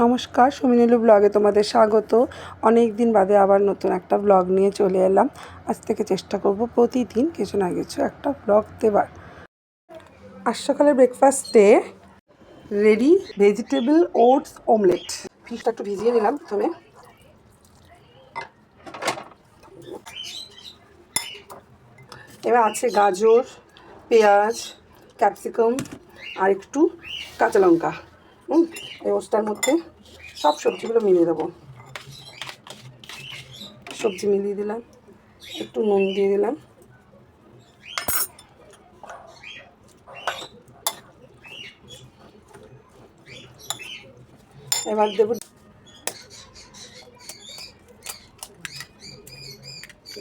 নমস্কার, সুমিনীলু ব্লগে তোমাদের স্বাগত। অনেক দিন বাদে আবার নতুন একটা ব্লগ নিয়ে চলে এলাম। আজ থেকে চেষ্টা করব প্রতিদিন কিছু না কিছু একটা ব্লগ দেবার। আজ সকালের ব্রেকফাস্টে রেডি ভেজিটেবল ওটস অমলেট। ফিশটা একটু ভিজিয়ে নিলাম প্রথমে। এবার আছে গাজর, পেঁয়াজ, ক্যাপসিকাম আর একটু কাঁচা লঙ্কা। এই ওটসটার মধ্যে সব সবজিগুলো মিলিয়ে দেবো। সবজি মিলিয়ে দিলাম, একটু নুন দিয়ে দিলাম, এবার দেবো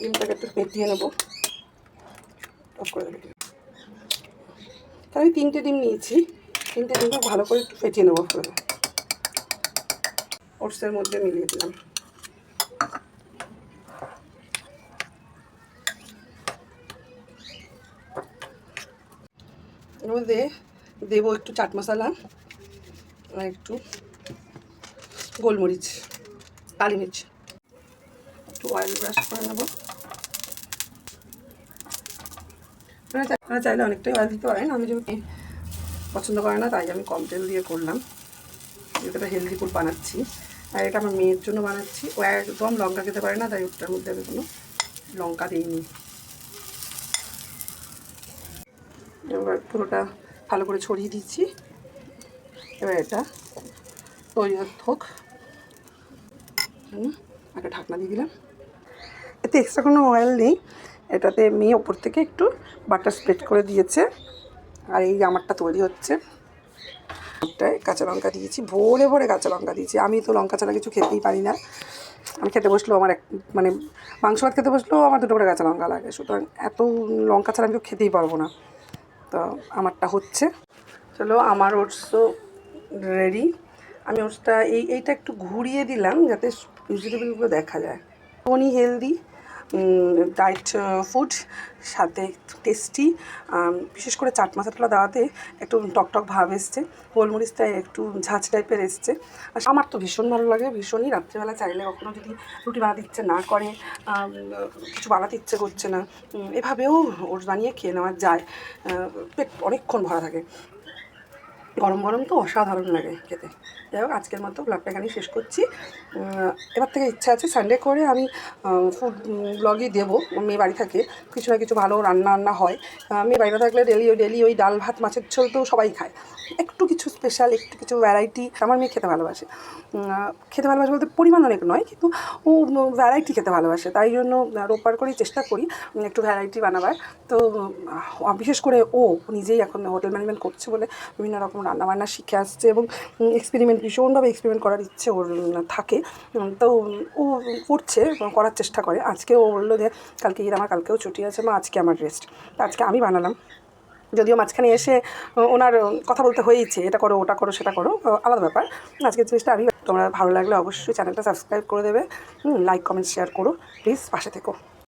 ডিমটাকে একটু ফেটিয়ে নেবো। অফ করে দেবো। আমি 3টে ডিম নিয়েছি, 3টে ডিমটা ভালো করে একটু ফেটিয়ে নেবো। করে ওটসের মধ্যে মিলিয়ে দিলাম। এর মধ্যে দেবো একটু চাট মশলা আর একটু গোলমরিচ, কালি মির্চ। একটু অয়েল ব্রাশ করে নেবো। আপনারা চাইলে অনেকটাই অয়েল দিতে পারেন। আমি যেহেতু পছন্দ করে না তাই আমি কম তেল দিয়ে করলাম। যেটা হেলদি ফুড বানাচ্ছি, আর এটা আমার মেয়ের জন্য বানাচ্ছি। ও একদম লঙ্কা খেতে পারে না, তাই ওটার মধ্যে আমি কোনো লঙ্কা দিইনি। এবার পুরোটা ভালো করে ছড়িয়ে দিচ্ছি। এবার এটা তৈরি হোক। একটা ঢাকনা দিয়ে দিলাম। এতে এক্সট্রা কোনো অয়েল নেই, এটাতে মেয়ে ওপর থেকে একটু বাটার স্প্রেড করে দিয়েছে। আর এই আমারটা তৈরি হচ্ছে। কাঁচা লঙ্কা দিয়েছি, ভরে ভরে কাঁচা লঙ্কা দিয়েছি। আমি তো লঙ্কা ছাড়া কিছু খেতেই পারি না। আমি খেতে বসলেও আমার মানে মাংস ভাত খেতে বসলেও আমার 2টো করে কাঁচা লঙ্কা লাগে। সুতরাং এত লঙ্কা ছাড়া আমি খেতেই পারবো না। তো আমারটা হচ্ছে। চলো, আমার ওটসও রেডি। আমি ওটসটা এইটা একটু ঘুরিয়ে দিলাম যাতে ভেজিটেবলগুলো দেখা যায়। উনি হেলদি ডায়েট ফুড, সাথে টেস্টি। বিশেষ করে চাট মশলাটা দেওয়াতে একটু টকটক ভাব এসছে, গোলমরিচটা একটু ঝাঁঝ টাইপের এসছে। আর আমার তো ভীষণ ভালো লাগে, ভীষণই। রাত্রেবেলা চাইলে কখনো যদি রুটি বানাতে ইচ্ছে না করে, কিছু বানাতে ইচ্ছে করছে না, এভাবেও ওটস বানিয়ে খেয়ে নেওয়া যায়। পেট অনেকক্ষণ ভরা থাকে। গরম গরম তো অসাধারণ লাগে খেতে। যাই হোক, আজকের মতো ব্লগটা এখানেই শেষ করছি। এবার থেকে ইচ্ছা আছে সানডে করে আমি ফুড ব্লগই দেবো। মেয়ে বাড়ি থাকে, কিছু না কিছু ভালো রান্না হয়। মেয়ে বাড়িতে থাকলে ডেলি ওই ডাল ভাত মাছের ঝোল তো সবাই খায়। একটু কিছু স্পেশাল, একটু কিছু ভ্যারাইটি আমার মেয়ে খেতে ভালোবাসে। খেতে ভালোবাসে বলতে পরিমাণ অনেক নয়, কিন্তু ও ভ্যারাইটি খেতে ভালোবাসে। তাই জন্য রোববার করেই চেষ্টা করি একটু ভ্যারাইটি বানাবার। তো বিশেষ করে ও নিজেই এখন হোটেল ম্যানেজমেন্ট করছে বলে বিভিন্ন রকম রান্নাবান্না শিখে আসছে, এবং ভীষণভাবে এক্সপেরিমেন্ট করার ইচ্ছে ওর থাকে। তো ও করছে, করার চেষ্টা করে। আজকে ও বললো যে কালকে ঈদ, আমার কালকেও ছুটি আছে মা, আজকে আমার রেস্ট। আজকে আমি বানালাম। যদিও মাঝখানে এসে ওনার কথা বলতে হয়েছে, এটা করো ওটা করো সেটা করো, আলাদা ব্যাপার। আজকের জিনিসটা আমি। তোমরা ভালো লাগলে অবশ্যই চ্যানেলটা সাবস্ক্রাইব করে দেবে, লাইক কমেন্ট শেয়ার করো প্লিজ, পাশে থেকো।